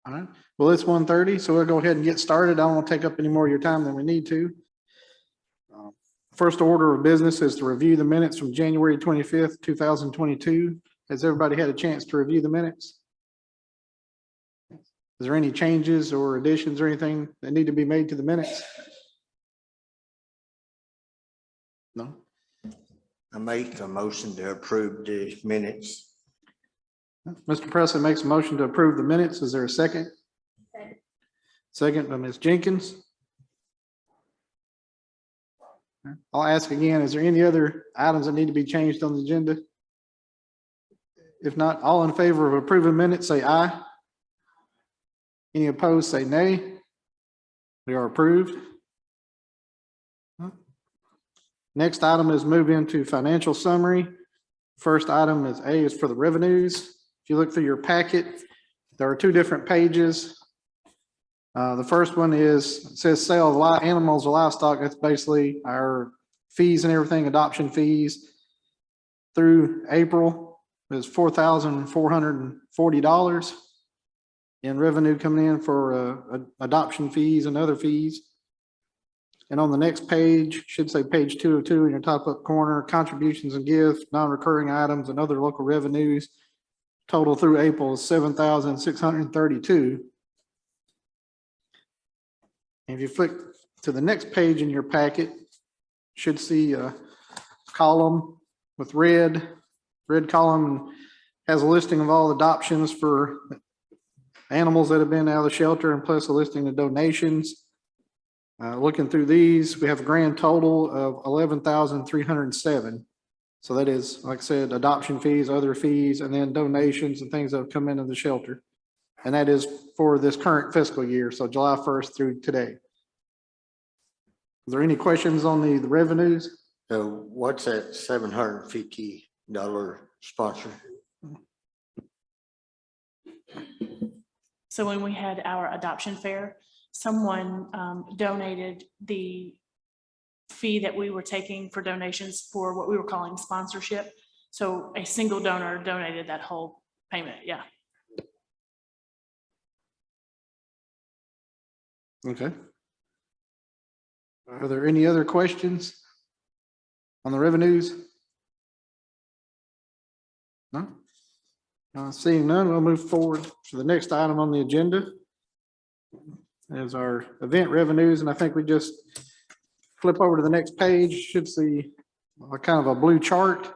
All right. Well, it's 1:30, so we'll go ahead and get started. I don't want to take up any more of your time than we need to. First order of business is to review the minutes from January 25th, 2022. Has everybody had a chance to review the minutes? Is there any changes or additions or anything that need to be made to the minutes? No? I make a motion to approve the minutes. Mr. Presley makes a motion to approve the minutes. Is there a second? Second by Ms. Jenkins. I'll ask again, is there any other items that need to be changed on the agenda? If not, all in favor of approving minutes, say aye. Any opposed, say nay. They are approved. Next item is move into financial summary. First item is A is for the revenues. If you look through your packet, there are two different pages. The first one is, it says sale of animals or livestock. That's basically our fees and everything, adoption fees. Through April is $4,440 in revenue coming in for adoption fees and other fees. And on the next page, should say page 202 in your top up corner, contributions and gifts, non-recurring items and other local revenues. Total through April is $7,632. If you flick to the next page in your packet, should see a column with red column has a listing of all adoptions for animals that have been out of the shelter and plus a listing of donations. Looking through these, we have a grand total of 11,307. So that is, like I said, adoption fees, other fees, and then donations and things that have come into the shelter. And that is for this current fiscal year, so July 1st through today. Is there any questions on the revenues? So what's that $750 sponsor? So when we had our adoption fair, someone donated the fee that we were taking for donations for what we were calling sponsorship. So a single donor donated that whole payment. Yeah. Okay. Are there any other questions on the revenues? No? Seeing none, we'll move forward to the next item on the agenda. Is our event revenues, and I think we just flip over to the next page, should see a kind of a blue chart.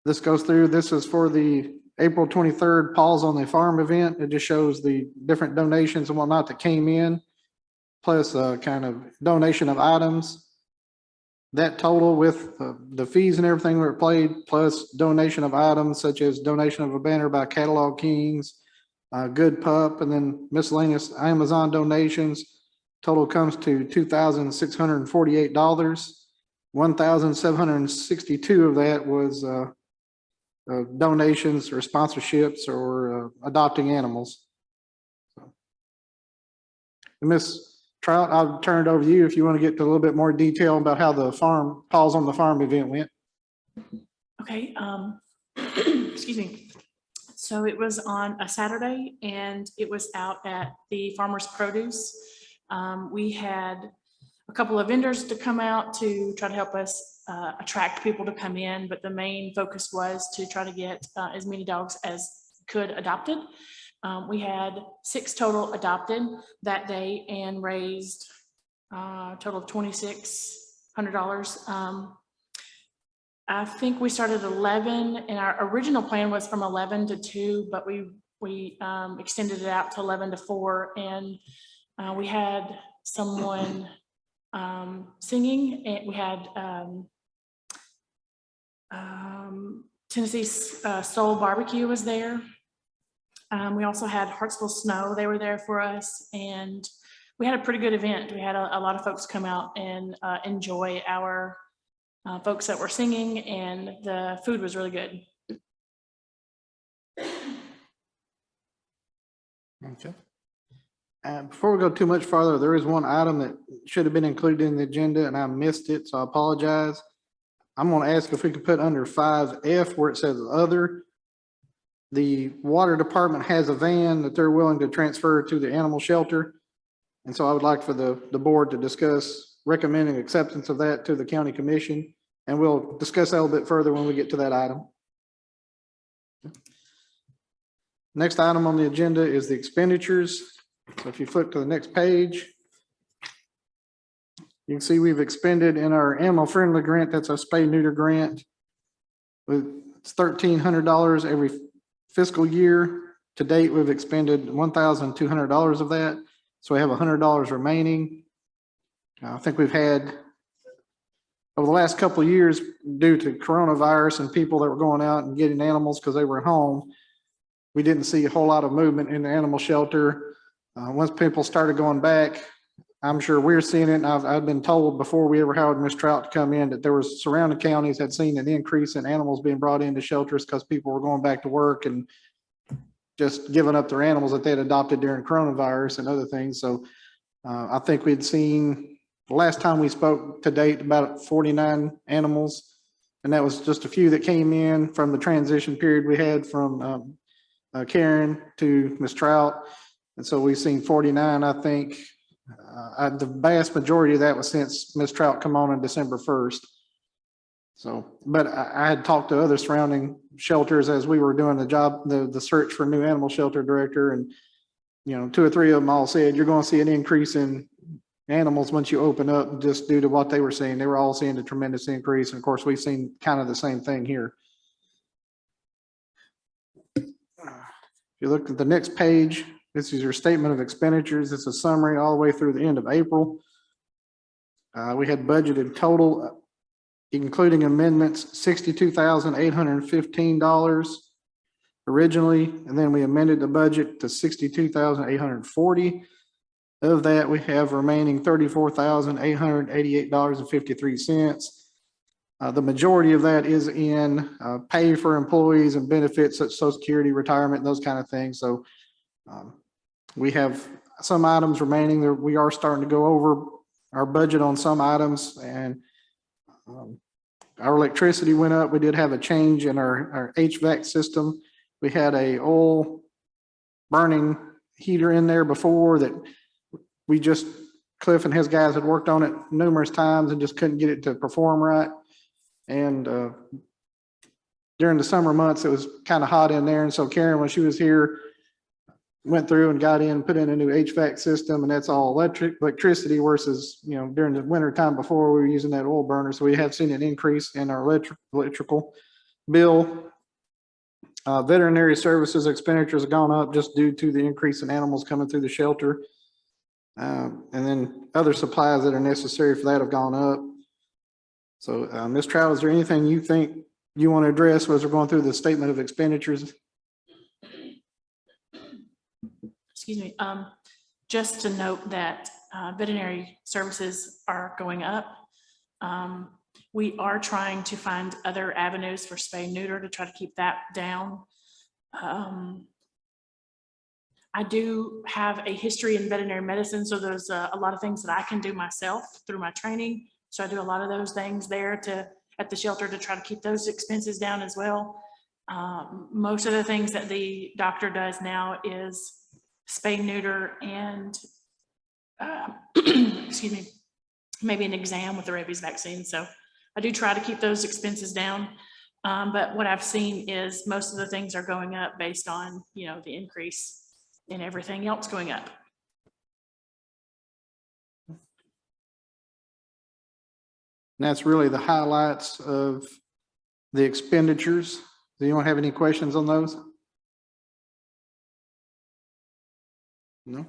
This goes through, this is for the April 23rd Paws on the Farm event. It just shows the different donations and whatnot that came in, plus a kind of donation of items. That total with the fees and everything that were paid, plus donation of items such as donation of a banner by Catalog Kings, Good Pup, and then miscellaneous Amazon donations. Total comes to $2,648. 1,762 of that was donations or sponsorships or adopting animals. So, Ms. Trout, I'll turn it over to you if you want to get to a little bit more detail about how the Paws on the Farm event went. Okay. Excuse me. So it was on a Saturday and it was out at the Farmers Produce. We had a couple of vendors to come out to try to help us attract people to come in, but the main focus was to try to get as many dogs as could adopted. We had 6 total adopted that day and raised a total of $2,600. I think we started 11 and our original plan was from 11 to 2, but we extended it out to 11 to 4. And we had someone singing, and we had Tennessee Soul Barbecue was there. We also had Hartsville Snow. They were there for us, and we had a pretty good event. We had a lot of folks come out and enjoy our folks that were singing, and the food was really good. Okay. Before we go too much farther, there is one item that should have been included in the agenda and I missed it, so I apologize. I'm gonna ask if we could put under 5F where it says other. The water department has a van that they're willing to transfer to the animal shelter. And so I would like for the board to discuss recommending acceptance of that to the county commission. And we'll discuss that a little bit further when we get to that item. Next item on the agenda is the expenditures. So if you flip to the next page, you can see we've expended in our animal friendly grant, that's a spay neuter grant. It's $1,300 every fiscal year. To date, we've expended $1,200 of that. So we have $100 remaining. I think we've had, over the last couple of years, due to coronavirus and people that were going out and getting animals because they were home, we didn't see a whole lot of movement in the animal shelter. Once people started going back, I'm sure we're seeing it. And I've been told before we ever hired Ms. Trout to come in that there was surrounding counties had seen an increase in animals being brought into shelters because people were going back to work and just giving up their animals that they had adopted during coronavirus and other things. So I think we'd seen, the last time we spoke to date, about 49 animals. And that was just a few that came in from the transition period we had from Karen to Ms. Trout. And so we've seen 49, I think. The vast majority of that was since Ms. Trout come on December 1st. So, but I had talked to other surrounding shelters as we were doing the search for a new animal shelter director. And, you know, 2 or 3 of them all said, you're going to see an increase in animals once you open up, just due to what they were seeing. They were all seeing a tremendous increase. And of course, we've seen kind of the same thing here. If you look at the next page, this is your statement of expenditures. It's a summary all the way through the end of April. We had budgeted total, including amendments, $62,815 originally, and then we amended the budget to $62,840. Of that, we have remaining $34,888.53. The majority of that is in pay for employees and benefits such as Social Security, retirement, those kind of things. So we have some items remaining that we are starting to go over our budget on some items, and our electricity went up. We did have a change in our HVAC system. We had a oil burning heater in there before that Cliff and his guys had worked on it numerous times and just couldn't get it to perform right. And during the summer months, it was kind of hot in there. And so Karen, when she was here, went through and got in, put in a new HVAC system, and that's all electricity versus, you know, during the winter time before we were using that oil burner. So we have seen an increase in our electrical bill. Veterinary services expenditures have gone up just due to the increase in animals coming through the shelter. And then other supplies that are necessary for that have gone up. So Ms. Trout, is there anything you think you want to address as we're going through the statement of expenditures? Excuse me. Just to note that veterinary services are going up. We are trying to find other avenues for spay and neuter to try to keep that down. I do have a history in veterinary medicine, so there's a lot of things that I can do myself through my training. So I do a lot of those things there at the shelter to try to keep those expenses down as well. Most of the things that the doctor does now is spay, neuter, and excuse me, maybe an exam with the rabies vaccine. So I do try to keep those expenses down. But what I've seen is most of the things are going up based on, you know, the increase in everything else going up. And that's really the highlights of the expenditures. Do you have any questions on those? No?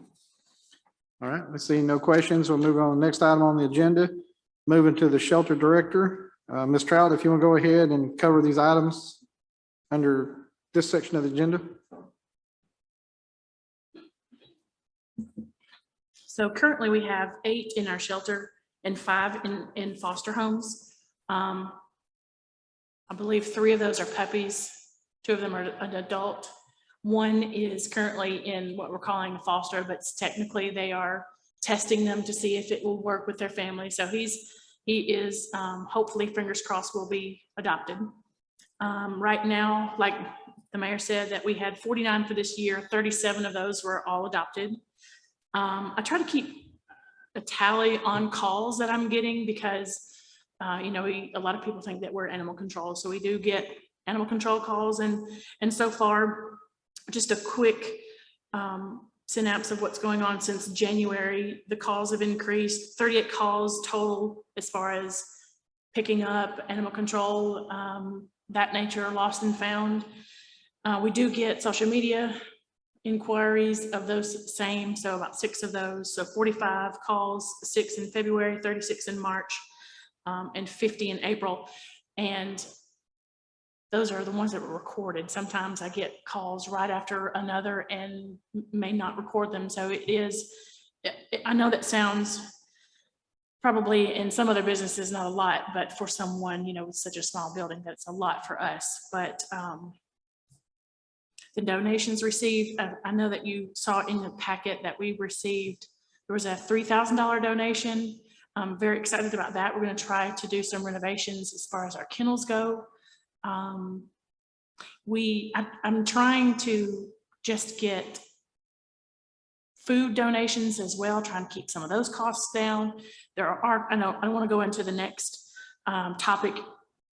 All right, let's see, no questions. We'll move on to the next item on the agenda. Moving to the shelter director. Ms. Trout, if you want to go ahead and cover these items under this section of the agenda. So currently we have 8 in our shelter and 5 in foster homes. I believe 3 of those are puppies. 2 of them are an adult. 1 is currently in what we're calling a foster, but technically they are testing them to see if it will work with their family. So he's he is hopefully, fingers crossed, will be adopted. Right now, like the mayor said, that we had 49 for this year, 37 of those were all adopted. I try to keep a tally on calls that I'm getting because, you know, a lot of people think that we're animal control. So we do get animal control calls, and so far, just a quick synapse of what's going on since January. The calls have increased, 38 calls total as far as picking up animal control, that nature, lost and found. We do get social media inquiries of those same, so about 6 of those. So 45 calls, 6 in February, 36 in March, and 50 in April. And those are the ones that were recorded. Sometimes I get calls right after another and may not record them. So it is, I know that sounds probably in some other businesses not a lot, but for someone, you know, with such a small building, that's a lot for us. But the donations received, I know that you saw in the packet that we received, there was a $3,000 donation. I'm very excited about that. We're going to try to do some renovations as far as our kennels go. I'm trying to just get food donations as well, trying to keep some of those costs down. There are, I don't want to go into the next topic,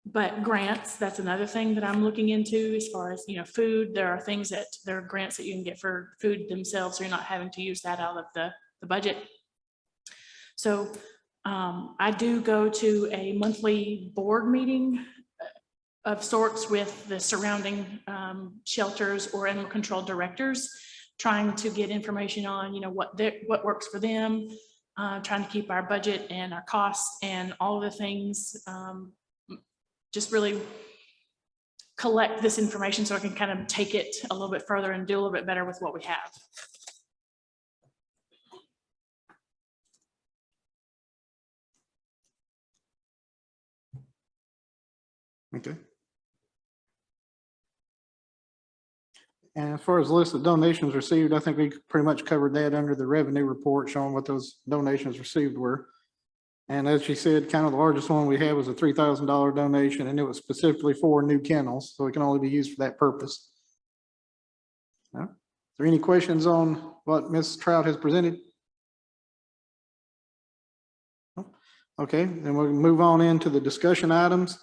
but grants, that's another thing that I'm looking into as far as, you know, food. There are things that, there are grants that you can get for food themselves, so you're not having to use that out of the budget. So I do go to a monthly board meeting of sorts with the surrounding shelters or animal control directors, trying to get information on, you know, what works for them, trying to keep our budget and our costs and all of the things, just really collect this information so I can kind of take it a little bit further and do a little bit better with what we have. Okay. And as far as the list of donations received, I think we pretty much covered that under the revenue report showing what those donations received were. And as she said, kind of the largest one we had was a $3,000 donation, and it was specifically for new kennels, so it can only be used for that purpose. Is there any questions on what Ms. Trout has presented? Okay, then we'll move on into the discussion items.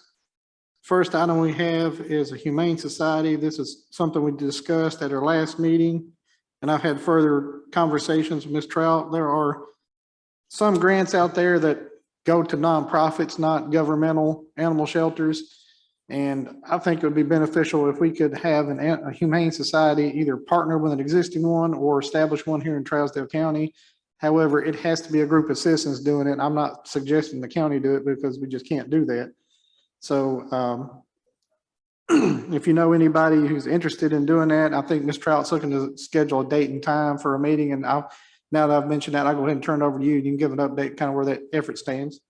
First item we have is a Humane Society. This is something we discussed at our last meeting, and I've had further conversations with Ms. Trout. There are some grants out there that go to nonprofits, not governmental animal shelters. And I think it would be beneficial if we could have a Humane Society either partner with an existing one or establish one here in Trousdale County. However, it has to be a group of citizens doing it. I'm not suggesting the county do it because we just can't do that. So if you know anybody who's interested in doing that, I think Ms. Trout's looking to schedule a date and time for a meeting. And now that I've mentioned that, I'll go ahead and turn it over to you. You can give an update kind of where that effort stands.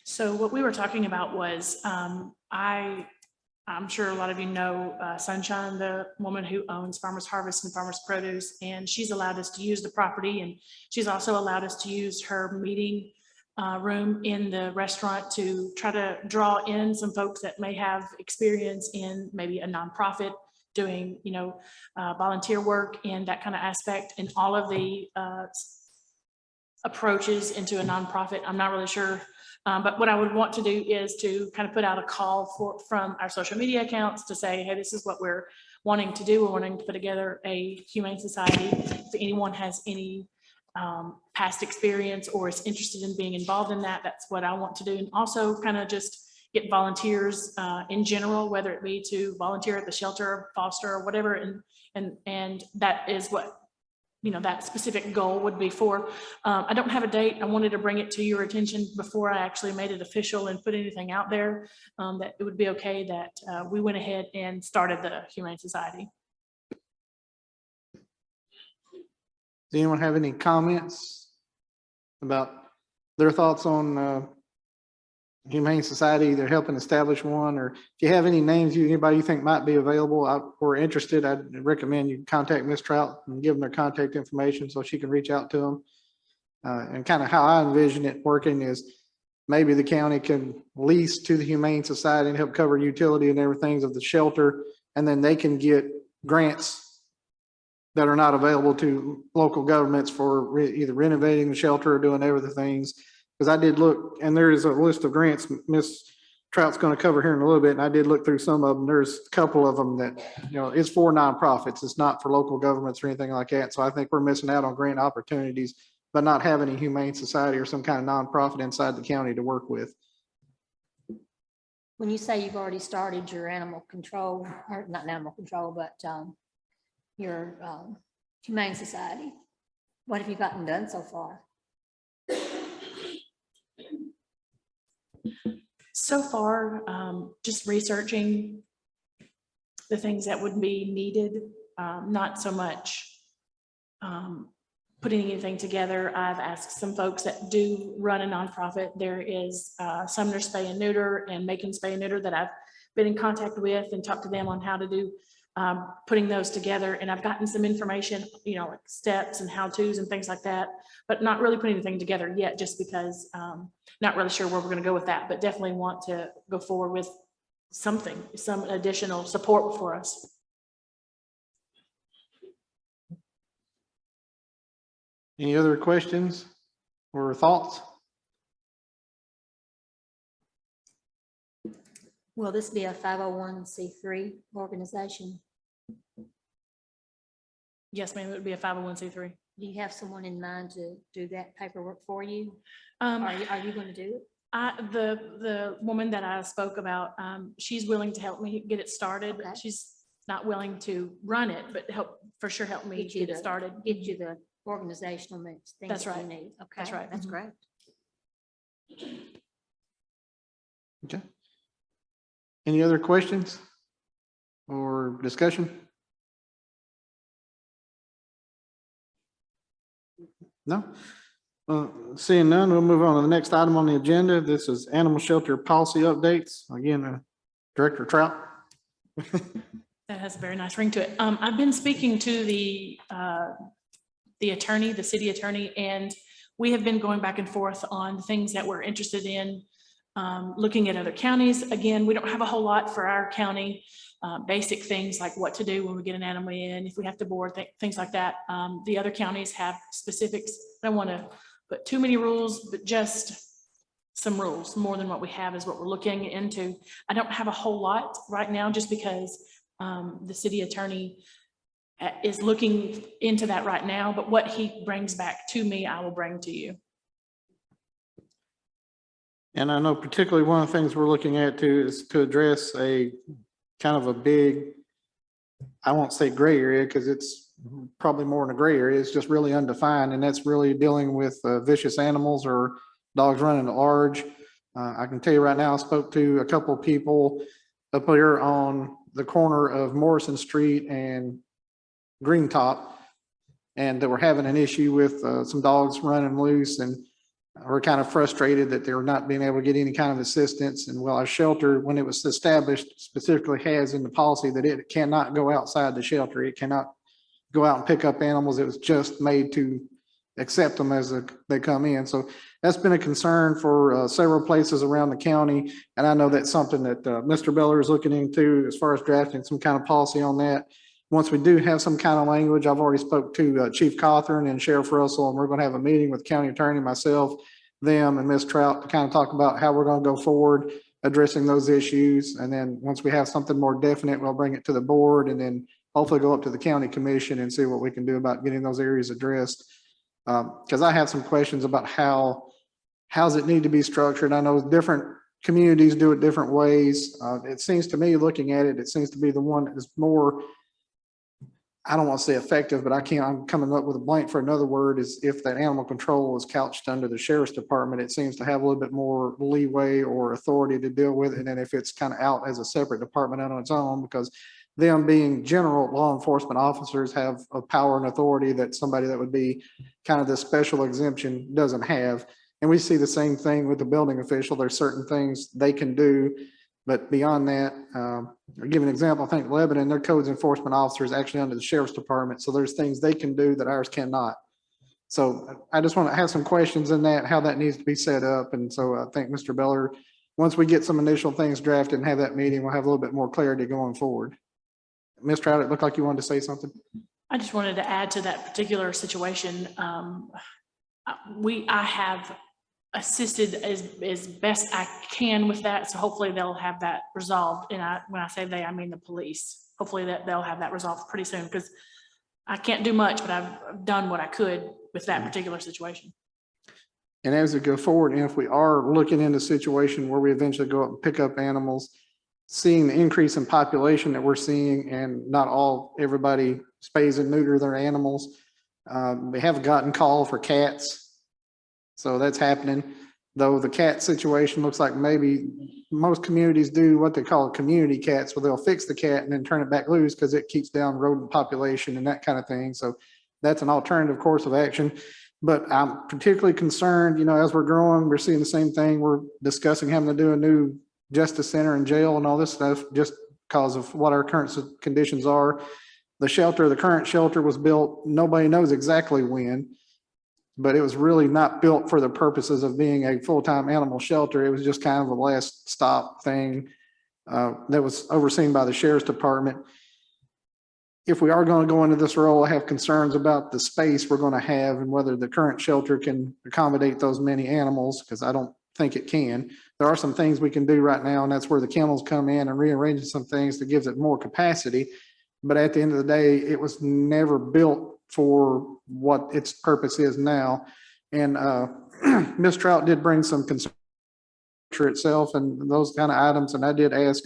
So what we were talking about was, I'm sure a lot of you know Sunshine, the woman who owns Farmers Harvest and Farmers Produce, and she's allowed us to use the property, and she's also allowed us to use her meeting room in the restaurant to try to draw in some folks that may have experience in maybe a nonprofit doing, you know, volunteer work in that kind of aspect, and all of the approaches into a nonprofit. I'm not really sure. But what I would want to do is to kind of put out a call from our social media accounts to say, hey, this is what we're wanting to do. We're wanting to put together a Humane Society. If anyone has any past experience or is interested in being involved in that, that's what I want to do. And also kind of just get volunteers in general, whether it be to volunteer at the shelter, foster, or whatever. And that is what, you know, that specific goal would be for. I don't have a date. I wanted to bring it to your attention before I actually made it official and put anything out there, that it would be okay that we went ahead and started the Humane Society. Does anyone have any comments about their thoughts on Humane Society, either helping establish one, or if you have any names, anybody you think might be available or interested, I'd recommend you contact Ms. Trout and give them their contact information so she can reach out to them. And kind of how I envision it working is maybe the county can lease to the Humane Society and help cover utility and everything of the shelter, and then they can get grants that are not available to local governments for either renovating the shelter or doing other things. Because I did look, and there is a list of grants Miss Trout's going to cover here in a little bit, and I did look through some of them. There's a couple of them that, it's for nonprofits. It's not for local governments or anything like that. So I think we're missing out on grant opportunities by not having a Humane Society or some kind of nonprofit inside the county to work with. When you say you've already started your animal control, or not animal control, but your Humane Society, what have you gotten done so far? So far, just researching the things that would be needed, not so much putting anything together. I've asked some folks that do run a nonprofit. There is Sumner Spay and Neuter and Macon Spay and Neuter that I've been in contact with and talked to them on how to do putting those together. And I've gotten some information, like steps and how-tos and things like that, but not really putting anything together yet, just because not really sure where we're going to go with that, but definitely want to go forward with some additional support for us. Any other questions or thoughts? Will this be a 501c3 organization? Yes, ma'am, it would be a 501c3. Do you have someone in mind to do that paperwork for you? Um, Are you going to do it? the woman that I spoke about, she's willing to help me get it started. Okay. She's not willing to run it, but for sure help me Get you get it started. Get you the organizational mix. That's that you right. need. Okay, That's right. That's Mhm. great. Okay. Any other questions or discussion? No? Seeing none, we'll move on to the next item on the agenda. This is animal shelter policy updates. Again, Director Trout. That has a very nice ring to it. I've been speaking to the attorney, the city attorney, and we have been going back and forth on things that we're interested in, looking at other counties. Again, we don't have a whole lot for our county, basic things like what to do when we get an animal in, if we have to board, things like that. The other counties have specifics. I don't want to put too many rules, but just some rules. More than what we have is what we're looking into. I don't have a whole lot right now, just because the city attorney is looking into that right now, but what he brings back to me, I will bring to you. And I know particularly one of the things we're looking at too is to address a kind of a big, I won't say gray area because it's probably more in a gray area. It's just really undefined, and that's really dealing with vicious animals or dogs running at large. I can tell you right now, I spoke to a couple of people up here on the corner of Morrison Street and Green Top, and that were having an issue with some dogs running loose, and we're kind of frustrated that they're not being able to get any kind of assistance. And well, our shelter, when it was established, specifically has in the policy that it cannot go outside the shelter. It cannot go out and pick up animals. It was just made to accept them as they come in. So that's been a concern for several places around the county. And I know that's something that Mr. Beller is looking into as far as drafting some kind of policy on that. Once we do have some kind of language, I've already spoke to Chief Cawthorn and Sheriff Russell, and we're going to have a meeting with county attorney, myself, them, and Ms. Trout to kind of talk about how we're going to go forward addressing those issues. And then once we have something more definite, we'll bring it to the board and then hopefully go up to the county commission and see what we can do about getting those areas addressed. Because I have some questions about how's it need to be structured. I know different communities do it different ways. It seems to me, looking at it, it seems to be the one that is more, I don't want to say effective, but I'm coming up with a blank for another word, is if that animal control is couched under the sheriff's department, it seems to have a little bit more leeway or authority to deal with it. And then if it's kind of out as a separate department out on its own, because them being general law enforcement officers have a power and authority that somebody that would be kind of the special exemption doesn't have. And we see the same thing with the building official. There's certain things they can do, but beyond that, I'll give an example. I think Lebanon, their codes enforcement officer is actually under the sheriff's department. So there's things they can do that ours cannot. So I just want to have some questions in that, how that needs to be set up. And so I think Mr. Beller, once we get some initial things drafted and have that meeting, we'll have a little bit more clarity going forward. Ms. Trout, it looked like you wanted to say something. I just wanted to add to that particular situation. I have assisted as best I can with that. So hopefully they'll have that resolved. And when I say they, I mean the police. Hopefully that they'll have that resolved pretty soon, because I can't do much, but I've done what I could with that particular situation. And as we go forward, and if we are looking into a situation where we eventually go up and pick up animals, seeing the increase in population that we're seeing, and not everybody spays and neuter their animals. We have gotten call for cats. So that's happening. Though the cat situation looks like maybe most communities do what they call community cats, where they'll fix the cat and then turn it back loose because it keeps down rodent population and that kind of thing. So that's an alternative course of action. But I'm particularly concerned, as we're growing, we're seeing the same thing. We're discussing having to do a new justice center and jail and all this stuff just because of what our current conditions are. The current shelter was built, nobody knows exactly when, but it was really not built for the purposes of being a full-time animal shelter. It was just kind of a last stop thing that was overseen by the sheriff's department. If we are going to go into this role, I have concerns about the space we're going to have and whether the current shelter can accommodate those many animals, because I don't think it can. There are some things we can do right now, and that's where the kennels come in and rearranging some things that gives it more capacity. But at the end of the day, it was never built for what its purpose is now. And Ms. Trout did bring some concern itself and those kind of items. And I did ask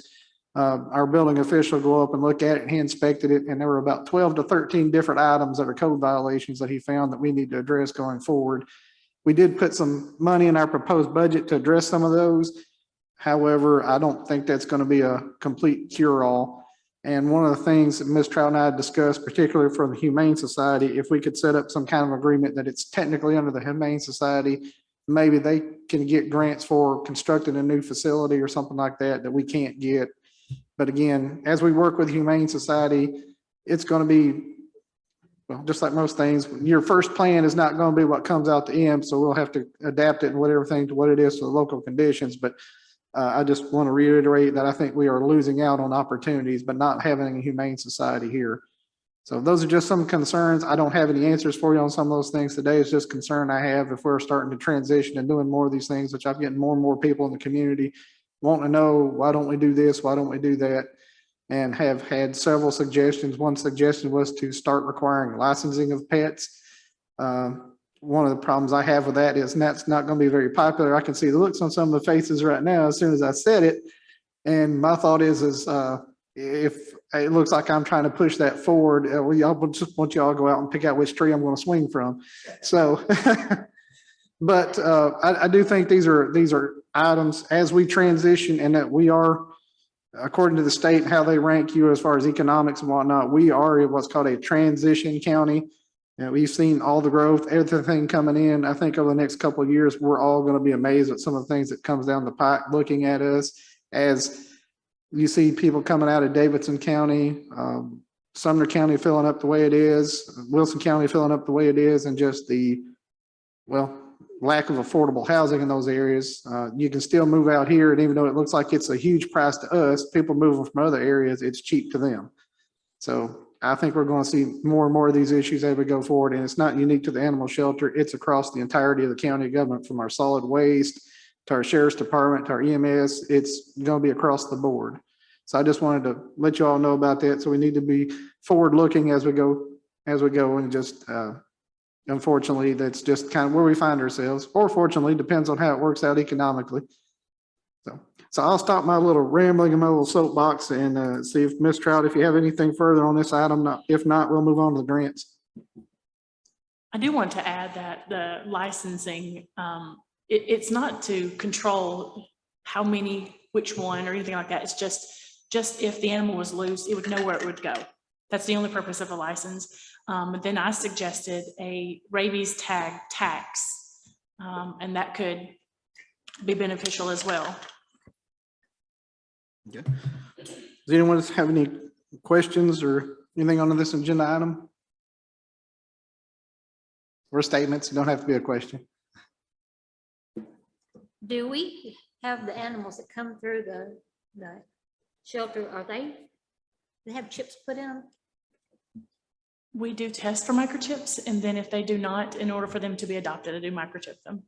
our building official to go up and look at it, and he inspected it. And there were about 12 to 13 different items that are code violations that he found that we need to address going forward. We did put some money in our proposed budget to address some of those. However, I don't think that's going to be a complete cure-all. And one of the things that Ms. Trout and I discussed, particularly for the Humane Society, if we could set up some kind of agreement that it's technically under the Humane Society, maybe they can get grants for constructing a new facility or something like that that we can't get. But again, as we work with Humane Society, it's going to be, well, just like most things, your first plan is not going to be what comes out the end. So we'll have to adapt it and whatever thing to what it is to the local conditions. But I just want to reiterate that I think we are losing out on opportunities, but not having a Humane Society here. So those are just some concerns. I don't have any answers for you on some of those things today. It's just concern I have if we're starting to transition and doing more of these things, which I'm getting more and more people in the community wanting to know, why don't we do this? Why don't we do that? And have had several suggestions. One suggestion was to start requiring licensing of pets. One of the problems I have with that is that's not going to be very popular. I can see the looks on some of the faces right now as soon as I said it. And my thought is if it looks like I'm trying to push that forward, we just want y'all to go out and pick out which tree I'm going to swing from. So, but I do think these are items as we transition, and that we are, according to the state and how they rank you as far as economics and whatnot, we are what's called a transition county. And we've seen all the growth, everything coming in. I think over the next couple of years, we're all going to be amazed at some of the things that comes down the pike looking at us as you see people coming out of Davidson County, Sumner County filling up the way it is, Wilson County filling up the way it is, and just the, well, lack of affordable housing in those areas. You can still move out here, and even though it looks like it's a huge price to us, people moving from other areas, it's cheap to them. So I think we're going to see more and more of these issues as we go forward, and it's not unique to the animal shelter. It's across the entirety of the county government, from our solid waste to our sheriff's department to our EMS. It's going to be across the board. So I just wanted to let you all know about that. So we need to be forward looking as we go, and just unfortunately, that's just kind of where we find ourselves, or fortunately, depends on how it works out economically. So I'll stop my little rambling in my little soapbox and see if Ms. Trout, if you have anything further on this item. If not, we'll move on to the grants. I do want to add that the licensing, it's not to control how many, which one, or anything like that. It's just if the animal was loose, it would know where it would go. That's the only purpose of a license. But then I suggested a rabies tag tax, and that could be beneficial as well. Okay. Does anyone have any questions or anything on this agenda item? or statements. You don't have to be a question. Do we have the animals that come through the shelter, they have chips put in them? We do test for microchips, and then if they do not, in order for them to be adopted, I do microchip them.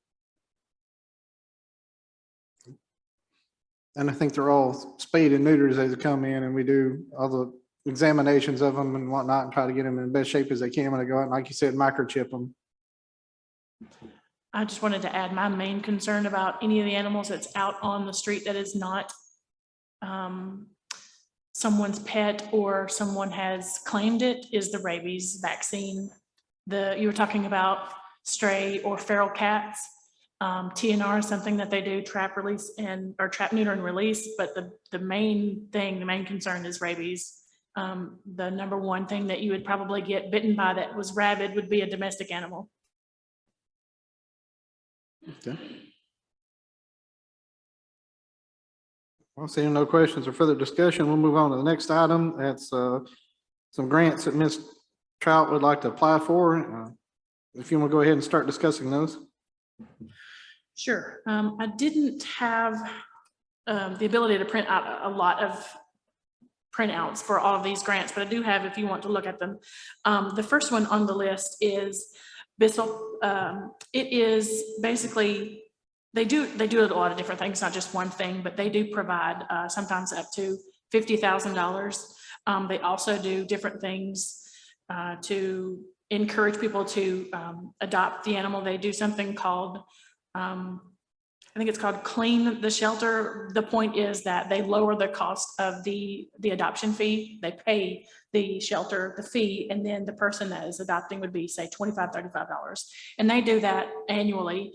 And I think they're all spayed and neutered as they come in, and we do all the examinations of them and whatnot and try to get them in the best shape as they can when they go out. And like you said, microchip them. I just wanted to add my main concern about any of the animals that's out on the street that is not someone's pet or someone has claimed it is the rabies vaccine. You were talking about stray or feral cats. TNR is something that they do, trap, release, or trap, neuter, and release. But the main concern is rabies. The number one thing that you would probably get bitten by that was rabid would be a domestic animal. Okay. Well, seeing no questions or further discussion, we'll move on to the next item. That's some grants that Ms. Trout would like to apply for. If you want to go ahead and start discussing those. Sure. I didn't have the ability to print out a lot of printouts for all of these grants, but I do have, if you want to look at them. The first one on the list is Bissell. It is basically, they do a lot of different things, not just one thing, but they do provide sometimes up to $50,000. They also do different things to encourage people to adopt the animal. They do something called, I think it's called Clean the Shelter. The point is that they lower the cost of the adoption fee. They pay the shelter the fee, and then the person that is adopting would be, say, $25, $35. And they do that annually.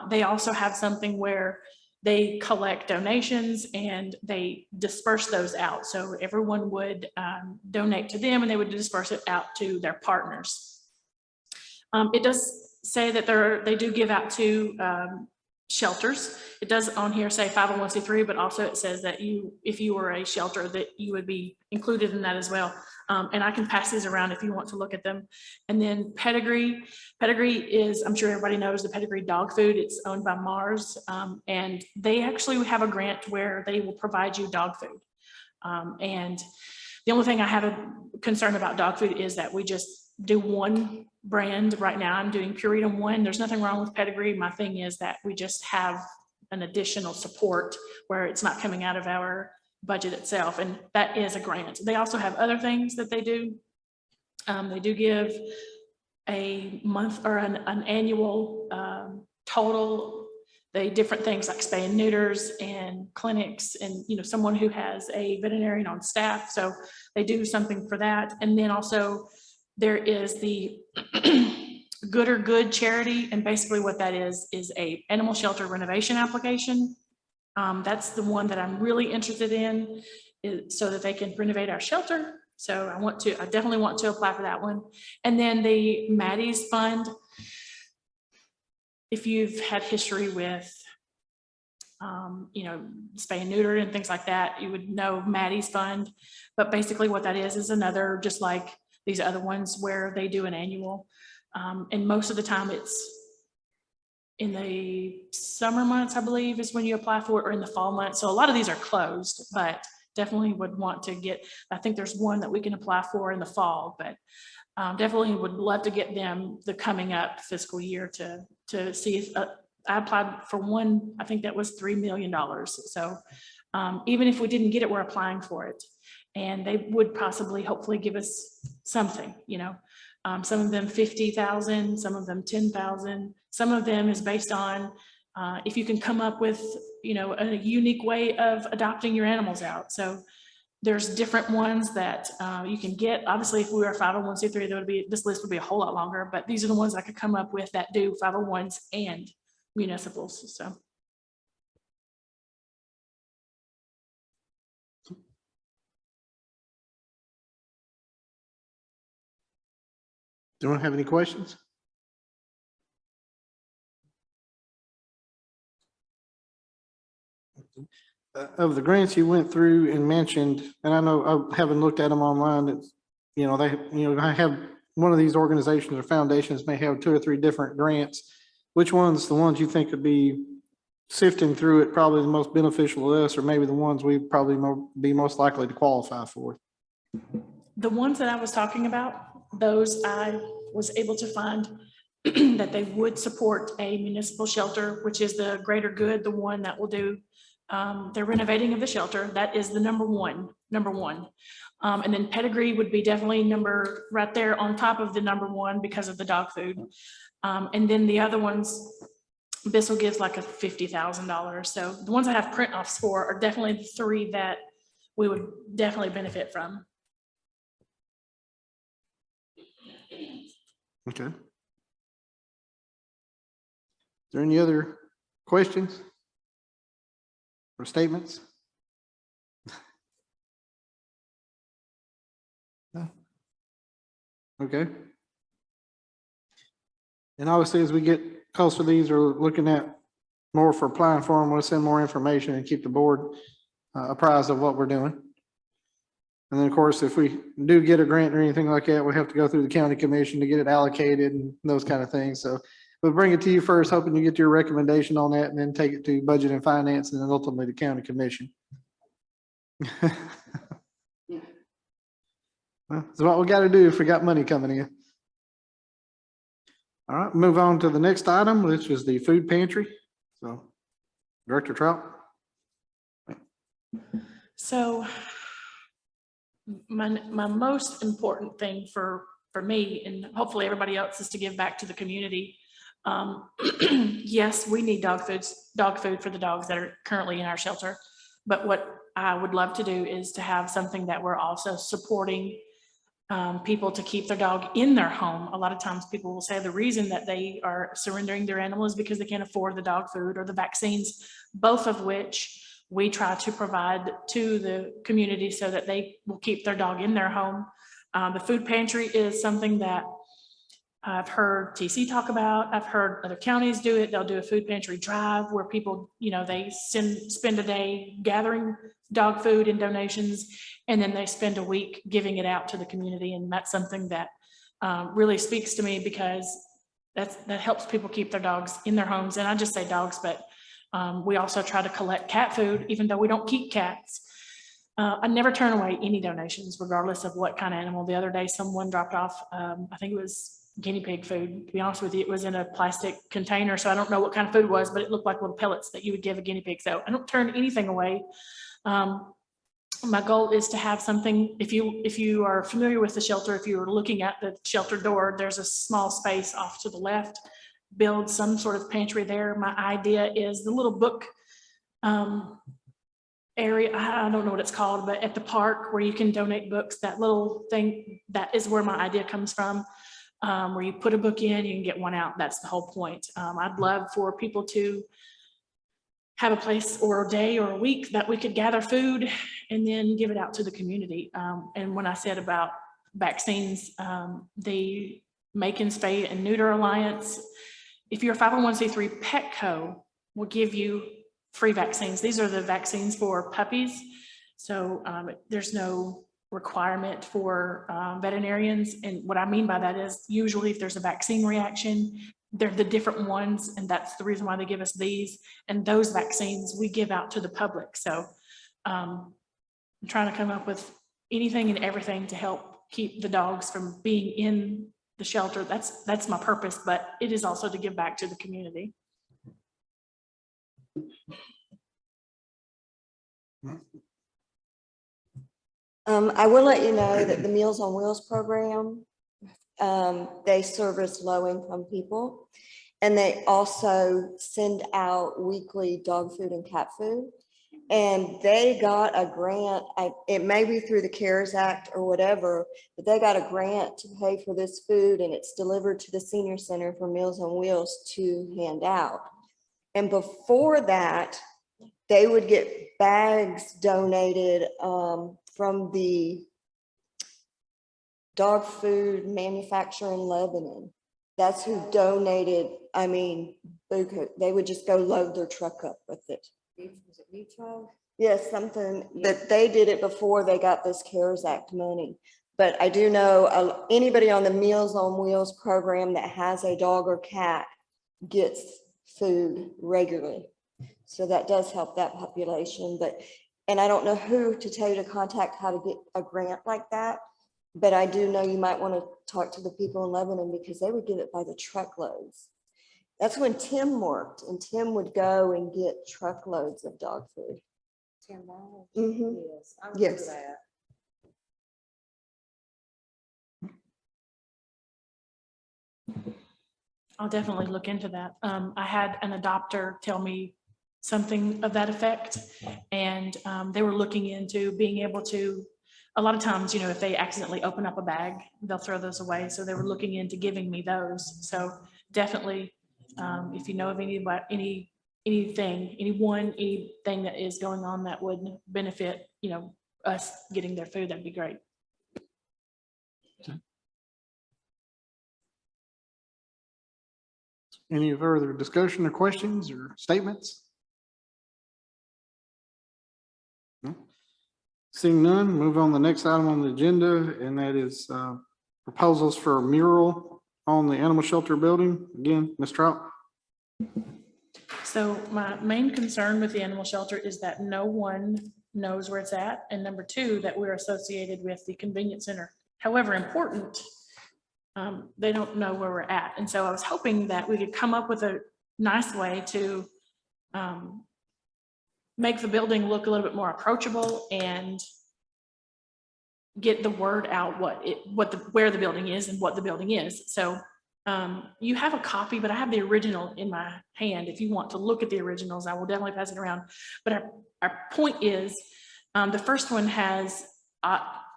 They also have something where they collect donations and they disperse those out. So everyone would donate to them and they would disperse it out to their partners. It does say that they do give out to shelters. It does on here say 501c3, but also it says that if you were a shelter, that you would be included in that as well. And I can pass these around if you want to look at them. And then Pedigree. Pedigree is, I'm sure everybody knows, the Pedigree Dog Food. It's owned by Mars. And they actually have a grant where they will provide you dog food. And the only thing I have a concern about dog food is that we just do one brand right now. I'm doing Purina 1. There's nothing wrong with Pedigree. My thing is that we just have an additional support where it's not coming out of our budget itself, and that is a grant. They also have other things that they do. They do give a month or an annual total. They different things like spay and neuters and clinics, and someone who has a veterinarian on staff, so they do something for that. And then also there is the Good or Good charity, and basically what that is a animal shelter renovation application. That's the one that I'm really interested in, so that they can renovate our shelter. So I definitely want to apply for that one. And then the Maddie's fund. If you've had history with, spay and neuter and things like that, you would know Maddie's fund. But basically what that is another, just like these other ones where they do an annual. And most of the time it's in the summer months, I believe, is when you apply for it, or in the fall months. So a lot of these are closed, but definitely would want to get, I think there's one that we can apply for in the fall, but definitely would love to get them the coming up fiscal year to see if I applied for one, I think that was $3 million. So even if we didn't get it, we're applying for it. And they would possibly, hopefully give us something, some of them 50,000, some of them 10,000. Some of them is based on if you can come up with, a unique way of adopting your animals out. So there's different ones that you can get. Obviously, if we were 501c3, this list would be a whole lot longer, but these are the ones I could come up with that do 501s and municipals. So. Do you want to have any questions? Of the grants you went through and mentioned, and I know I haven't looked at them online, it's, I have one of these organizations or foundations may have 2 or 3 different grants. Which one's the ones you think would be sifting through it probably the most beneficial to us, or maybe the ones we probably be most likely to qualify for? The ones that I was talking about, those I was able to find that they would support a municipal shelter, which is the greater good, the one that will do the renovating of the shelter. That is the number one. And then Pedigree would be definitely right there on top of the number 1 because of the dog food. And then the other ones, Bissell gives like a $50,000. So the ones I have print offs for are definitely the 3 that we would definitely benefit from. Okay. Is there any other questions or statements? No. Okay. And obviously, as we get closer to these, we're looking at more for applying for them. We'll send more information and keep the board apprised of what we're doing. And then, of course, if we do get a grant or anything like that, we have to go through the county commission to get it allocated and those kind of things. So we'll bring it to you first, hoping you get your recommendation on that, and then take it to budget and finance, and then ultimately the county commission. Well, that's what we got to do if we got money coming in. All right, move on to the next item, which is the food pantry. So, Director Trout. So my most important thing for me, and hopefully everybody else, is to give back to the community. Yes, we need dog food for the dogs that are currently in our shelter. But what I would love to do is to have something that we're also supporting people to keep their dog in their home. A lot of times people will say the reason that they are surrendering their animal is because they can't afford the dog food or the vaccines, both of which we try to provide to the community so that they will keep their dog in their home. The food pantry is something that I've heard TC talk about. I've heard other counties do it. They'll do a food pantry drive where people, they spend a day gathering dog food and donations, and then they spend a week giving it out to the community. And that's something that really speaks to me, because that helps people keep their dogs in their homes. And I just say dogs, but we also try to collect cat food, even though we don't keep cats. I never turn away any donations, regardless of what kind of animal. The other day, someone dropped off, I think it was guinea pig food. To be honest with you, it was in a plastic container, so I don't know what kind of food it was, but it looked like little pellets that you would give a guinea pig. So I don't turn anything away. My goal is to have something. If you are familiar with the shelter, if you are looking at the shelter door, there's a small space off to the left. Build some sort of pantry there. My idea is the little book area. I don't know what it's called, but at the park where you can donate books, that little thing, that is where my idea comes from. Where you put a book in, you can get one out. That's the whole point. I'd love for people to have a place or a day or a week that we could gather food and then give it out to the community. And when I said about vaccines, the Macon Spay and Neuter Alliance, if you're a 501c3, Petco will give you free vaccines. These are the vaccines for puppies. So there's no requirement for veterinarians. And what I mean by that is, usually if there's a vaccine reaction, they're the different ones, and that's the reason why they give us these. And those vaccines we give out to the public. So I'm trying to come up with anything and everything to help keep the dogs from being in the shelter. That's my purpose, but it is also to give back to the community. I will let you know that the Meals on Wheels program, they service low-income people, and they also send out weekly dog food and cat food. And they got a grant, it may be through the CARES Act or whatever, but they got a grant to pay for this food, and it's delivered to the senior center for Meals on Wheels to hand out. And before that, they would get bags donated from the dog food manufacturer in Lebanon. That's who donated. I mean, they would just go load their truck up with it. Was it Mutual? Yes, something that they did it before they got this CARES Act money. But I do know anybody on the Meals on Wheels program that has a dog or cat gets food regularly. So that does help that population, and I don't know who to tell you to contact, how to get a grant like that. But I do know you might want to talk to the people in Lebanon because they would give it by the truckloads. That's when Tim worked, and Tim would go and get truckloads of dog food. 10 miles. Mhm. Yes, I remember Yes. that. I'll definitely look into that. I had an adopter tell me something of that effect. And they were looking into being able to, a lot of times, you know, if they accidentally open up a bag, they'll throw those away. So they were looking into giving me those. So definitely, if you know of anything that is going on that would benefit, you know, us getting their food, that'd be great. Any further discussion or questions or statements? No? Seeing none, move on to the next item on the agenda, and that is proposals for a mural on the animal shelter building. Again, Ms. Trout. So my main concern with the animal shelter is that no one knows where it's at. And number two, that we're associated with the convenience center. However important, they don't know where we're at. And so I was hoping that we could come up with a nice way to make the building look a little bit more approachable and get the word out where the building is and what the building is. So you have a copy, but I have the original in my hand. If you want to look at the originals, I will definitely pass it around. But our point is, the first one has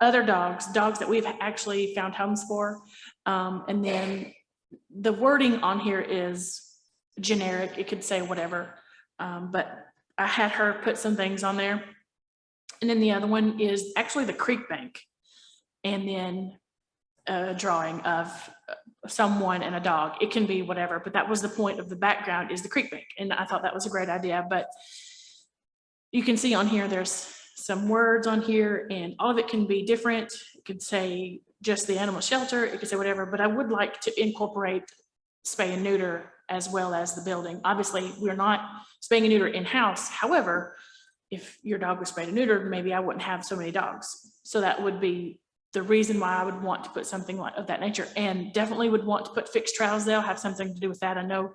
other dogs that we've actually found homes for. And then the wording on here is generic. It could say whatever, but I had her put some things on there. And then the other one is actually the creek bank. And then a drawing of someone and a dog. It can be whatever, but that was the point of the background, is the creek bank. And I thought that was a great idea, but you can see on here, there's some words on here and all of it can be different. It could say just the animal shelter, it could say whatever, but I would like to incorporate spay and neuter as well as the building. Obviously, we're not spaying and neuter in-house. However, if your dog was spayed and neutered, maybe I wouldn't have so many dogs. So that would be the reason why I would want to put something of that nature, and definitely would want to put fixed trials. They'll have something to do with that. I know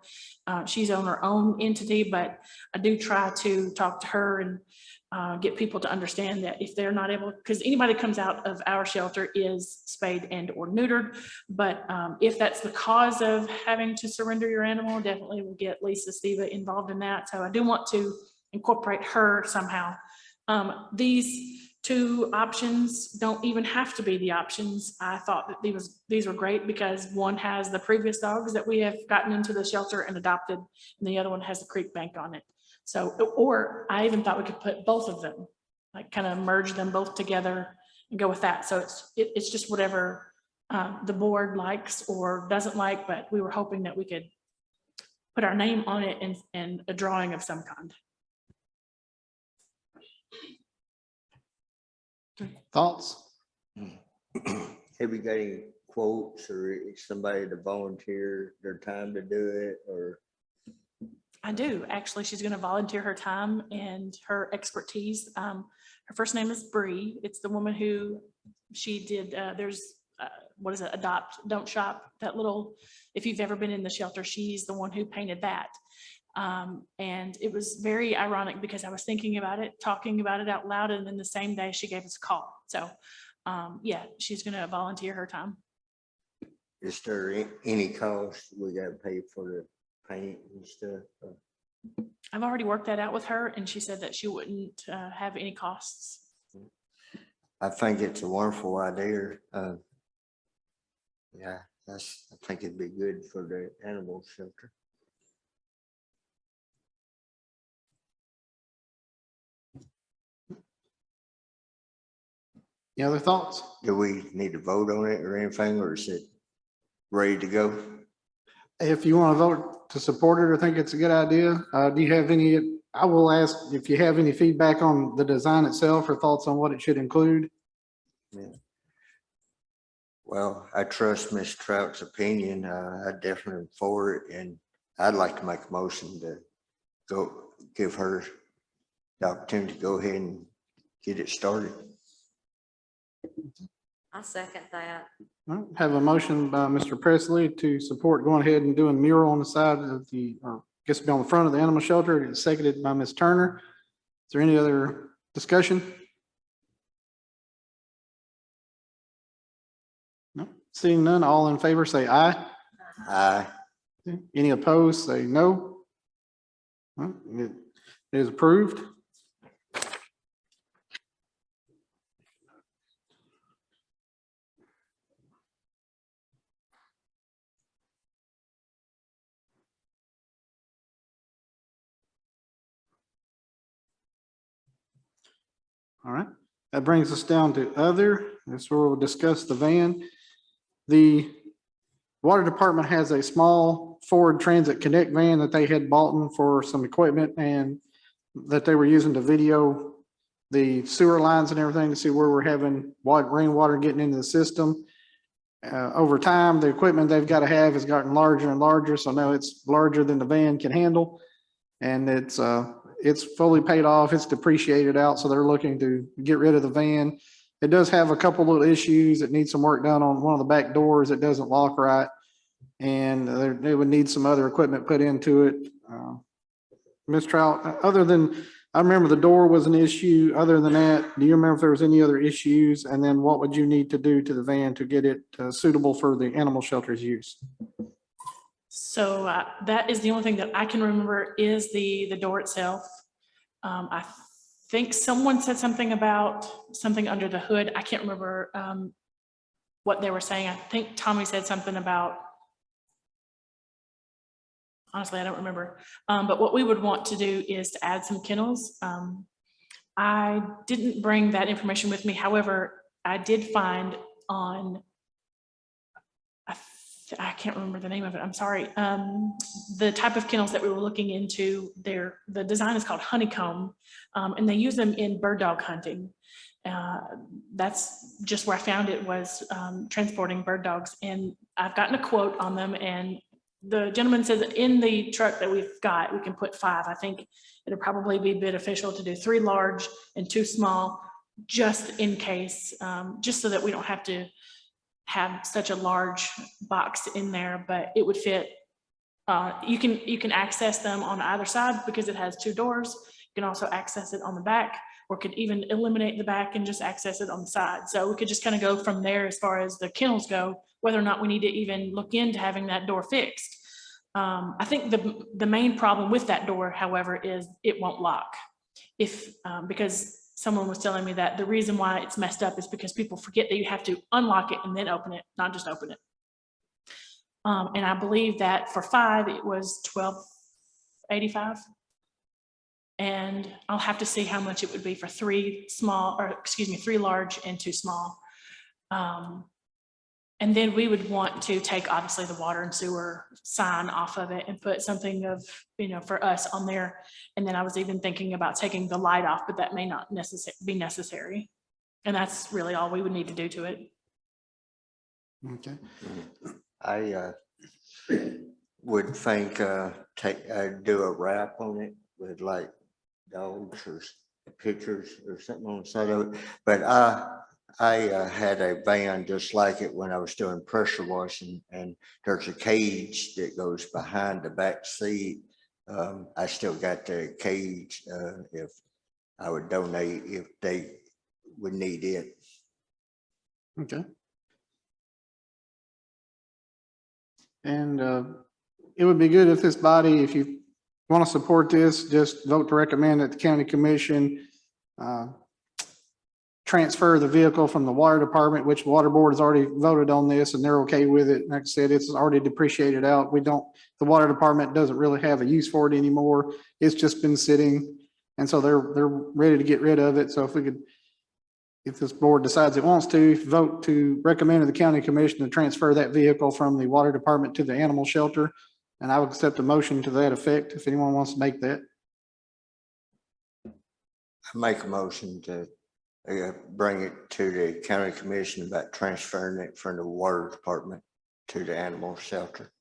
she's on her own entity, but I do try to talk to her and get people to understand that if they're not able, because anybody comes out of our shelter is spayed and or neutered. But if that's the cause of having to surrender your animal, definitely we'll get Lisa Steva involved in that. So I do want to incorporate her somehow. These two options don't even have to be the options. I thought that these were great because one has the previous dogs that we have gotten into the shelter and adopted, and the other one has the creek bank on it. So, or I even thought we could put both of them, like kind of merge them both together and go with that. So it's just whatever the board likes or doesn't like, but we were hoping that we could put our name on it and a drawing of some kind. Thoughts? Have you got any quotes or somebody to volunteer their time to do it, or? I do. Actually, she's going to volunteer her time and her expertise. Her first name is Bree. It's the woman who she did, there's, what is it? Adopt, Don't Shop. That little, if you've ever been in the shelter, she's the one who painted that. And it was very ironic because I was thinking about it, talking about it out loud, and then the same day she gave us a call. So yeah, she's going to volunteer her time. Is there any cost we got to pay for the paint and stuff? I've already worked that out with her, and she said that she wouldn't have any costs. I think it's a wonderful idea. Yeah, I think it'd be good for the animal shelter. Any other thoughts? Do we need to vote on it or anything, or is it ready to go? If you want to vote to support it or think it's a good idea, do you have any, I will ask if you have any feedback on the design itself or thoughts on what it should include. Yeah. Well, I trust Ms. Trout's opinion. I definitely am for it, and I'd like to make a motion to go give her the opportunity to go ahead and get it started. I second that. All right, have a motion by Mr. Presley to support going ahead and doing mural on the side of the, or I guess be on the front of the animal shelter. It's seconded by Ms. Turner. Is there any other discussion? No, seeing none, all in favor say aye. Aye. Any opposed, say no. Well, it is approved. All right, that brings us down to other. That's where we'll discuss the van. The water department has a small Ford Transit Connect van that they had bought for some equipment and that they were using to video the sewer lines and everything to see where we're having rainwater getting into the system. Over time, the equipment they've got to have has gotten larger and larger, so now it's larger than the van can handle. And it's fully paid off, it's depreciated out, so they're looking to get rid of the van. It does have a couple little issues. It needs some work done on one of the back doors. It doesn't lock right. And they would need some other equipment put into it. Ms. Trout, other than, I remember the door was an issue. Other than that, do you remember if there was any other issues? And then what would you need to do to the van to get it suitable for the animal shelter's use? So that is the only thing that I can remember is the door itself. I think someone said something about something under the hood. I can't remember what they were saying. I think Tommy said something about, honestly, I don't remember. But what we would want to do is to add some kennels. I didn't bring that information with me. However, I did find on, I can't remember the name of it, I'm sorry. The type of kennels that we were looking into, the design is called honeycomb, and they use them in bird dog hunting. That's just where I found it, was transporting bird dogs. And I've gotten a quote on them, and the gentleman says that in the truck that we've got, we can put 5. I think it'll probably be beneficial to do 3 large and 2 small, just in case, just so that we don't have to have such a large box in there, but it would fit. You can access them on either side because it has 2 doors. You can also access it on the back, or could even eliminate the back and just access it on the side. So we could just kind of go from there as far as the kennels go, whether or not we need to even look into having that door fixed. I think the main problem with that door, however, is it won't lock. Because someone was telling me that the reason why it's messed up is because people forget that you have to unlock it and then open it, not just open it. And I believe that for 5, it was $12.85. And I'll have to see how much it would be for 3 large and 2 small. And then we would want to take, obviously, the water and sewer sign off of it and put something of, for us on there. And then I was even thinking about taking the light off, but that may not be necessary. And that's really all we would need to do to it. Okay. I would think do a wrap on it with like dogs or pictures or something on the side of it. But I had a van just like it when I was doing pressure washing, and there's a cage that goes behind the back seat. I still got the cage if I would donate, if they would need it. Okay. And it would be good if this body, if you want to support this, just vote to recommend that the county commission transfer the vehicle from the water department, which the water board has already voted on this and they're okay with it. Like I said, it's already depreciated out. The water department doesn't really have a use for it anymore. It's just been sitting. And so they're ready to get rid of it. So if this board decides it wants to, vote to recommend to the county commission to transfer that vehicle from the water department to the animal shelter. And I would accept a motion to that effect if anyone wants to make that. I make a motion to bring it to the county commission about transferring it from the water department to the animal shelter.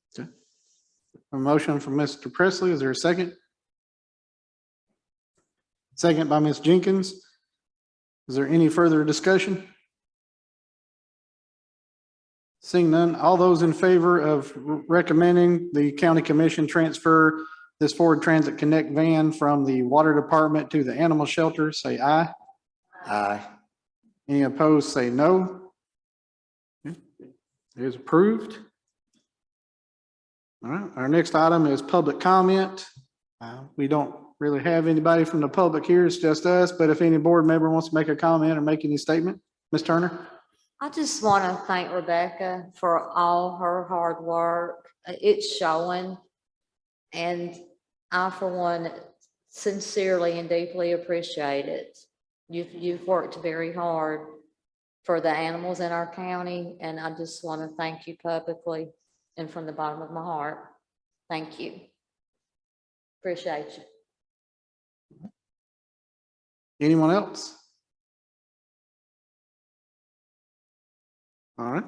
A motion from Mr. Presley. Is there a second? Second by Ms. Jenkins. Is there any further discussion? Seeing none, all those in favor of recommending the county commission transfer this Ford Transit Connect van from the water department to the animal shelter, say aye. Aye. Any opposed, say no. It is approved. All right, our next item is public comment. We don't really have anybody from the public here. It's just us, but if any board member wants to make a comment or make any statement, Ms. Turner? I just want to thank Rebecca for all her hard work. It's showing. And I, for one, sincerely and deeply appreciate it. You've worked very hard for the animals in our county, and I just want to thank you publicly and from the bottom of my heart. Thank you. Appreciate you. Anyone else? All right.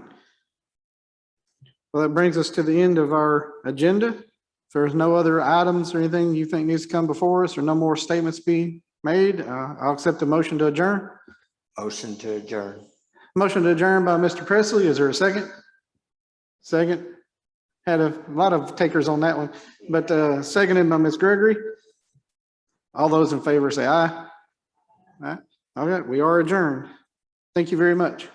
Well, that brings us to the end of our agenda. If there's no other items or anything you think needs to come before us or no more statements be made, I'll accept the motion to adjourn. Motion to adjourn. Motion to adjourn by Mr. Presley. Is there a second? Second. Had a lot of takers on that one, but seconded by Ms. Gregory. All those in favor say aye. Aye. All right, we are adjourned. Thank you very much.